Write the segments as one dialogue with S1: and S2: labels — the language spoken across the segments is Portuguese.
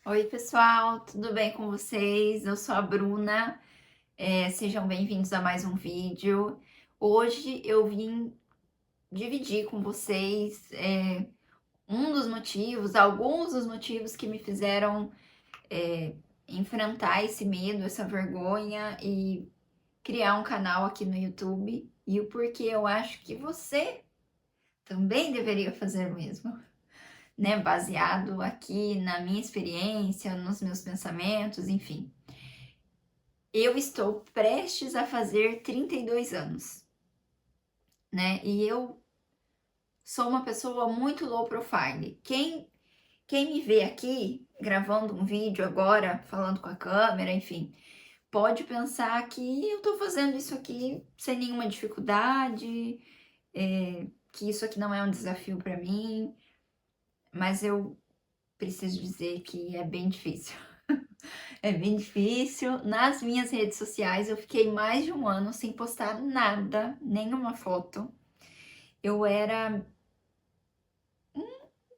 S1: Oi, pessoal, tudo bem com vocês? Eu sou a Bruna, sejam bem-vindos a mais um vídeo. Hoje eu vim dividir com vocês alguns dos motivos que me fizeram enfrentar esse medo, essa vergonha e criar um canal aqui no YouTube e o porquê eu acho que você também deveria fazer o mesmo, né? Baseado aqui na minha experiência, nos meus pensamentos, enfim. Eu estou prestes a fazer 32 anos, né? E eu sou uma pessoa muito low profile. Quem me vê aqui gravando um vídeo agora, falando com a câmera, enfim, pode pensar que eu tô fazendo isso aqui sem nenhuma dificuldade, que isso aqui não é um desafio para mim, mas eu preciso dizer que é bem difícil. É bem difícil. Nas minhas redes sociais, eu fiquei mais de um ano sem postar nada, nenhuma foto. Eu era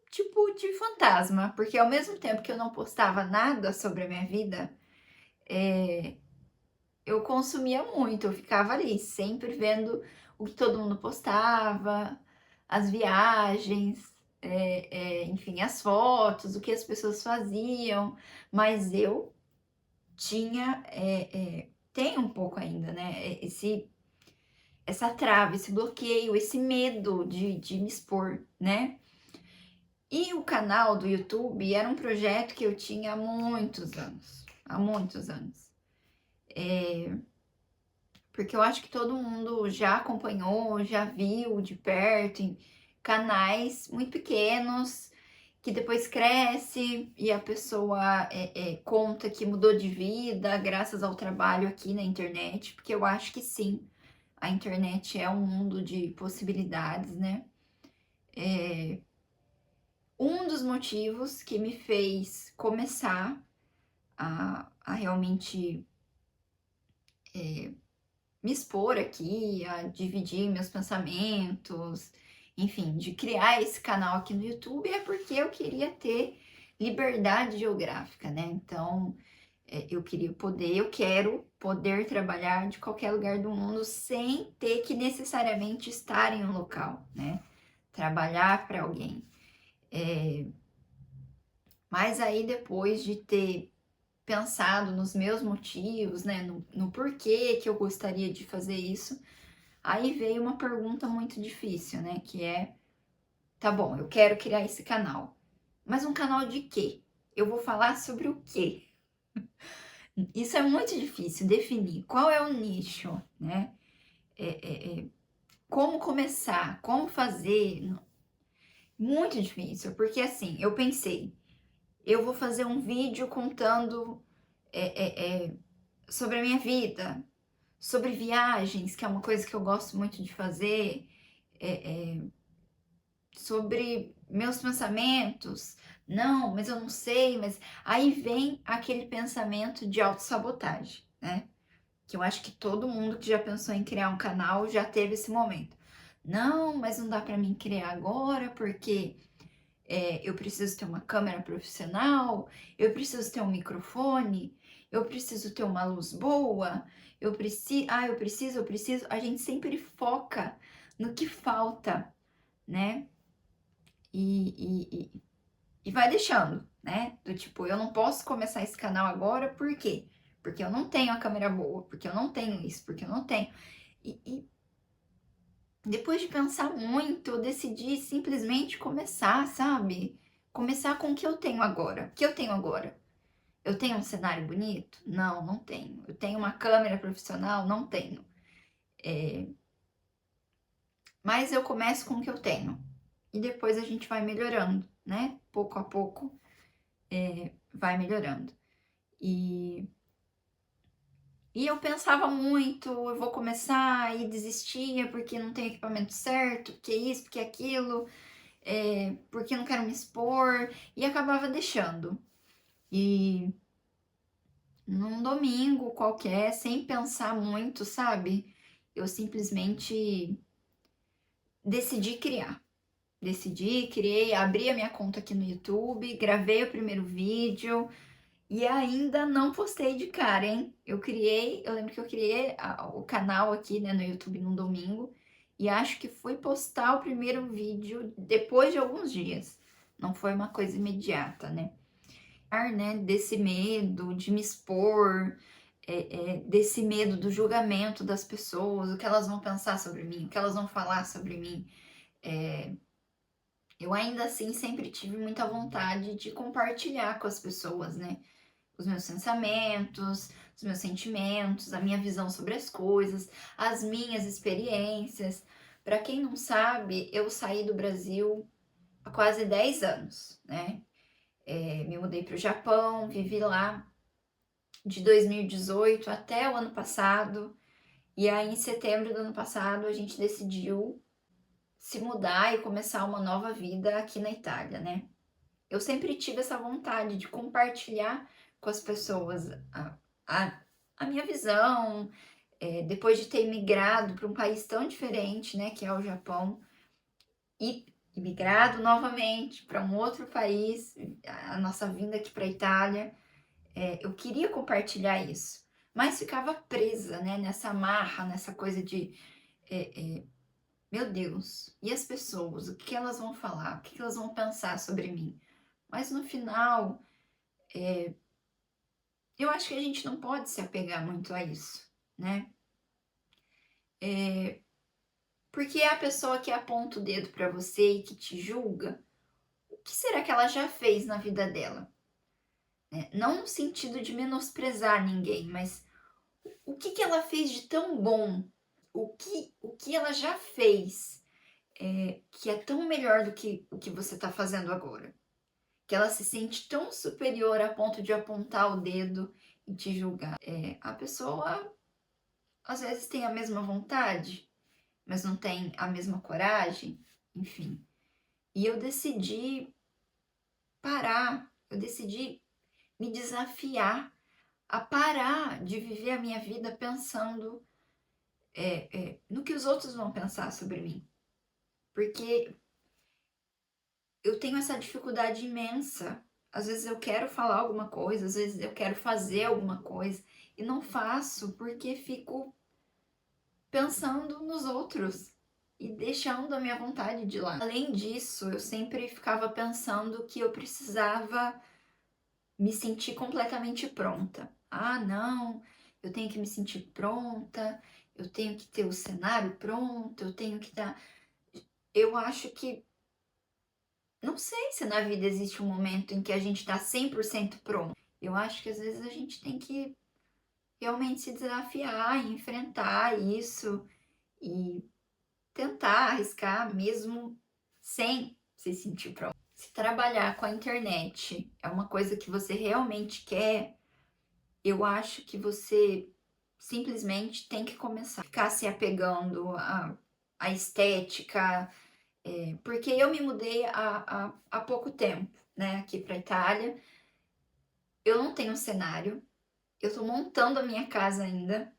S1: tipo de fantasma, porque ao mesmo tempo que eu não postava nada sobre a minha vida, eu consumia muito. Eu ficava ali, sempre vendo o que todo mundo postava, as viagens, enfim, as fotos, o que as pessoas faziam. Mas eu tenho um pouco ainda, né? Essa trava, esse bloqueio, esse medo de me expor, né? E o canal do YouTube era um projeto que eu tinha há muitos anos. Porque eu acho que todo mundo já acompanhou, já viu de perto em canais muito pequenos, que depois cresce e a pessoa conta que mudou de vida graças ao trabalho aqui na internet, porque eu acho que sim, a internet é um mundo de possibilidades, né? Um dos motivos que me fez começar a realmente me expor aqui, a dividir meus pensamentos, enfim, de criar esse canal aqui no YouTube é porque eu queria ter liberdade geográfica, né? Então, eu quero poder trabalhar de qualquer lugar do mundo sem ter que necessariamente estar em um local, né? Trabalhar para alguém. Mas aí, depois de ter pensado nos meus motivos, né, no porquê que eu gostaria de fazer isso, aí veio uma pergunta muito difícil, né, que é, tá bom, eu quero criar esse canal, mas um canal de quê? Eu vou falar sobre o quê? Isso é muito difícil definir. Qual é o nicho, né? Como começar? Como fazer? Muito difícil, porque assim, eu pensei, eu vou fazer um vídeo contando sobre a minha vida, sobre viagens, que é uma coisa que eu gosto muito de fazer, sobre meus pensamentos. Não, mas eu não sei, mas aí vem aquele pensamento de autossabotagem, né? Que eu acho que todo mundo que já pensou em criar um canal já teve esse momento. Não, mas não dá para mim criar agora porque eu preciso ter uma câmera profissional, eu preciso ter um microfone, eu preciso ter uma luz boa, eu preciso. A gente sempre foca no que falta, né? E vai deixando, né? Do tipo, eu não posso começar esse canal agora, por quê? Porque eu não tenho a câmera boa, porque eu não tenho isso, porque eu não tenho. E depois de pensar muito, eu decidi simplesmente começar, sabe? Começar com o que eu tenho agora. O que eu tenho agora? Eu tenho um cenário bonito? Não, não tenho. Eu tenho uma câmera profissional? Não tenho. Mas eu começo com o que eu tenho. E depois a gente vai melhorando, né? Pouco a pouco vai melhorando. E, e eu pensava muito, eu vou começar e desistia porque não tem equipamento certo, porque isso, porque aquilo, porque não quero me expor, e acabava deixando. E num domingo qualquer, sem pensar muito, sabe? Eu simplesmente decidi criar. Decidi, criei, abri a minha conta aqui no YouTube, gravei o primeiro vídeo e ainda não postei de cara, hein? Eu lembro que eu criei o canal aqui, né, no YouTube num domingo e acho que fui postar o primeiro vídeo depois de alguns dias. Não foi uma coisa imediata, né? Desse medo de me expor, desse medo do julgamento das pessoas, o que elas vão pensar sobre mim, o que elas vão falar sobre mim. Eu ainda assim sempre tive muita vontade de compartilhar com as pessoas, né? Os meus pensamentos, os meus sentimentos, a minha visão sobre as coisas, as minhas experiências. Para quem não sabe, eu saí do Brasil há quase 10 anos, né? Me mudei para o Japão, vivi lá de 2018 até o ano passado. E aí, em setembro do ano passado, a gente decidiu se mudar e começar uma nova vida aqui na Itália, né? Eu sempre tive essa vontade de compartilhar com as pessoas a, a minha visão, depois de ter migrado para um país tão diferente, né, que é o Japão, e migrado novamente para um outro país, a nossa vinda aqui para a Itália, eu queria compartilhar isso, mas ficava presa, né, nessa amarra, nessa coisa de meu Deus, e as pessoas? O que elas vão falar? O que elas vão pensar sobre mim? Mas no final, eu acho que a gente não pode se apegar muito a isso, né? Porque a pessoa que aponta o dedo para você e que te julga, o que será que ela já fez na vida dela? Não no sentido de menosprezar ninguém, mas o que ela fez de tão bom? O que ela já fez que é tão melhor do que o que você está fazendo agora? Que ela se sente tão superior a ponto de apontar o dedo e te julgar. A pessoa às vezes tem a mesma vontade, mas não tem a mesma coragem, enfim. E eu decidi parar, eu decidi me desafiar a parar de viver a minha vida pensando no que os outros vão pensar sobre mim. Porque eu tenho essa dificuldade imensa. Às vezes eu quero falar alguma coisa, às vezes eu quero fazer alguma coisa e não faço porque fico pensando nos outros e deixando a minha vontade de lado. Além disso, eu sempre ficava pensando que eu precisava me sentir completamente pronta. Ah, não, eu tenho que me sentir pronta, eu tenho que ter o cenário pronto, eu tenho que estar. Eu acho que. Não sei se na vida existe um momento em que a gente está 100% pronto. Eu acho que às vezes a gente tem que realmente se desafiar e enfrentar isso e tentar arriscar mesmo sem se sentir pronto. Se trabalhar com a internet é uma coisa que você realmente quer, eu acho que você simplesmente tem que começar a ficar se apegando à estética, porque eu me mudei há pouco tempo, né, aqui para Itália. Eu não tenho um cenário, eu tô montando a minha casa ainda.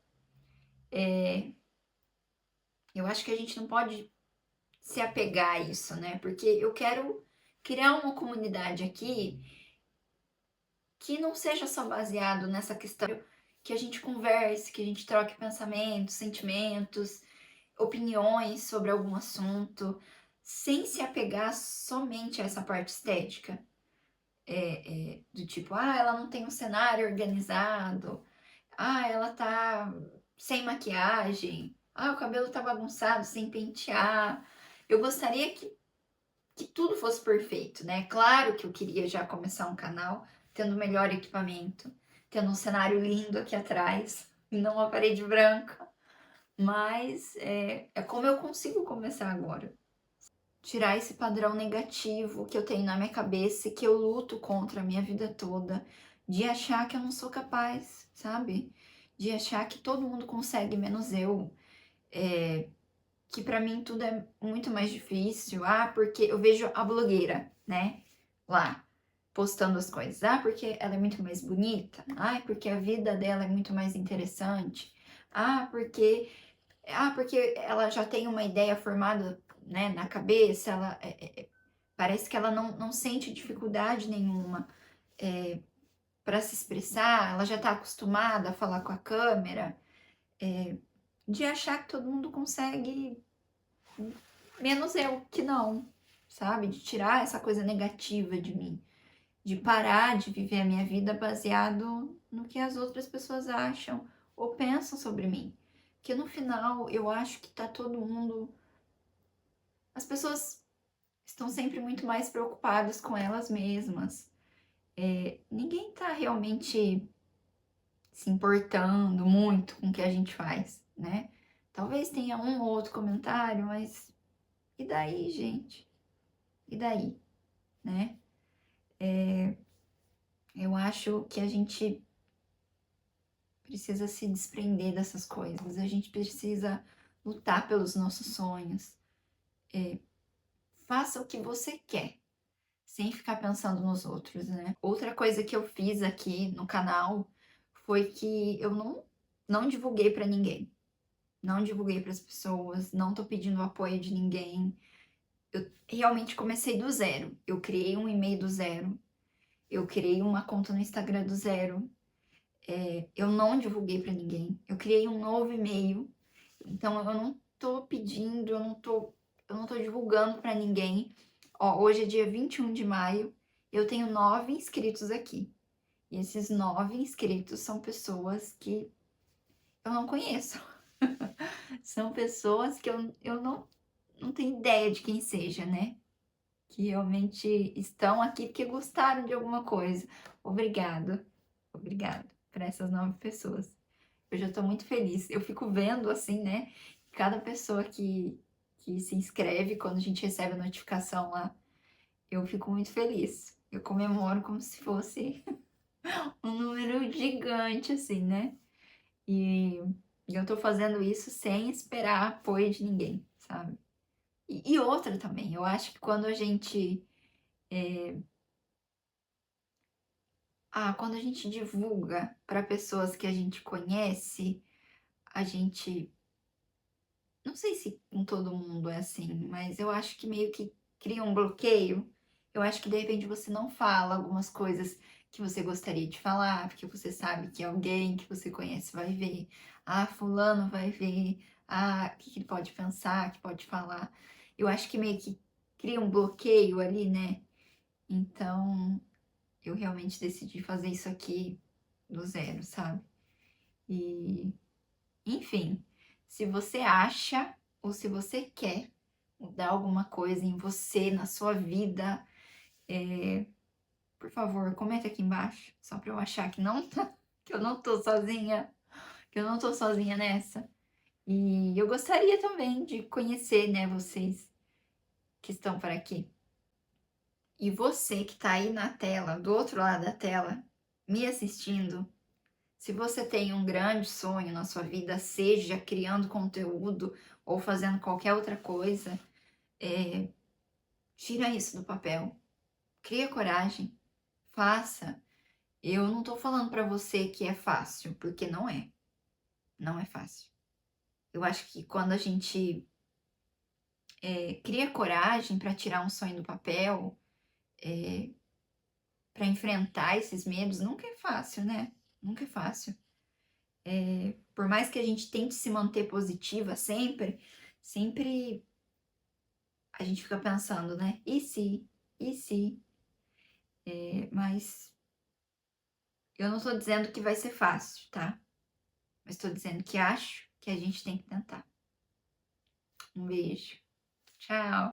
S1: Eu acho que a gente não pode se apegar a isso, né? Porque eu quero criar uma comunidade aqui que não seja só baseado nessa questão que a gente converse, que a gente troque pensamentos, sentimentos, opiniões sobre algum assunto, sem se apegar somente a essa parte estética. Do tipo, ela não tem um cenário organizado, ela tá sem maquiagem, o cabelo tá bagunçado, sem pentear. Eu gostaria que tudo fosse perfeito, né? Claro que eu queria já começar um canal tendo o melhor equipamento, tendo um cenário lindo aqui atrás, e não uma parede branca, mas é como eu consigo começar agora. Tirar esse padrão negativo que eu tenho na minha cabeça e que eu luto contra a minha vida toda, de achar que eu não sou capaz, sabe? De achar que todo mundo consegue menos eu, que pra mim tudo é muito mais difícil. Porque eu vejo a blogueira, né? Lá, postando as coisas. Porque ela é muito mais bonita. Porque a vida dela é muito mais interessante. Porque ela já tem uma ideia formada né, na cabeça, parece que ela não sente dificuldade nenhuma, para se expressar, ela já está acostumada a falar com a câmera, de achar que todo mundo consegue, menos eu que não, sabe? De tirar essa coisa negativa de mim, de parar de viver a minha vida baseado no que as outras pessoas acham ou pensam sobre mim. Que no final eu acho que tá todo mundo. As pessoas estão sempre muito mais preocupadas com elas mesmas. Ninguém tá realmente se importando muito com o que a gente faz, né? Talvez tenha um ou outro comentário, mas e daí, gente? E daí, né? Eu acho que a gente precisa se desprender dessas coisas, a gente precisa lutar pelos nossos sonhos. Faça o que você quer, sem ficar pensando nos outros, né? Outra coisa que eu fiz aqui no canal foi que eu não divulguei pra ninguém. Não divulguei para as pessoas, não tô pedindo o apoio de ninguém. Eu realmente comecei do zero. Eu criei um e-mail do zero. Eu criei uma conta no Instagram do zero. Eu não divulguei para ninguém. Eu criei um novo e-mail. Então eu não tô pedindo, eu não tô divulgando para ninguém. Ó, hoje é dia 21 de maio. Eu tenho 9 inscritos aqui. E esses 9 inscritos são pessoas que eu não conheço. São pessoas que eu não tenho ideia de quem seja, né? Que realmente estão aqui porque gostaram de alguma coisa. Obrigado, obrigado para essas 9 pessoas. Eu já estou muito feliz. Eu fico vendo assim, né? Cada pessoa que se inscreve, quando a gente recebe a notificação lá, eu fico muito feliz. Eu comemoro como se fosse um número gigante, assim, né? E eu tô fazendo isso sem esperar apoio de ninguém, sabe? E outra também, eu acho que quando a gente. Quando a gente divulga para pessoas que a gente conhece, a gente. Não sei se com todo mundo é assim, mas eu acho que meio que cria um bloqueio. Eu acho que de repente você não fala algumas coisas que você gostaria de falar, porque você sabe que alguém que você conhece vai ver. Fulano vai ver. O que ele pode pensar, que pode falar. Eu acho que meio que cria um bloqueio ali, né? Então, eu realmente decidi fazer isso aqui do zero, sabe? E, enfim, se você acha ou se você quer mudar alguma coisa em você, na sua vida, por favor, comenta aqui embaixo, só para eu achar que não tá, que eu não tô sozinha, que eu não tô sozinha nessa. E eu gostaria também de conhecer, né, vocês que estão por aqui. E você que tá aí na tela, do outro lado da tela, me assistindo, se você tem um grande sonho na sua vida, seja criando conteúdo ou fazendo qualquer outra coisa, tira isso do papel. Cria coragem. Faça. Eu não tô falando pra você que é fácil, porque não é. Não é fácil. Eu acho que quando a gente cria coragem pra tirar um sonho do papel, pra enfrentar esses medos, nunca é fácil, né? Nunca é fácil. Por mais que a gente tente se manter positiva sempre, sempre a gente fica pensando, né? E se? E se? Mas eu não tô dizendo que vai ser fácil, tá? Mas tô dizendo que acho que a gente tem que tentar. Um beijo. Tchau.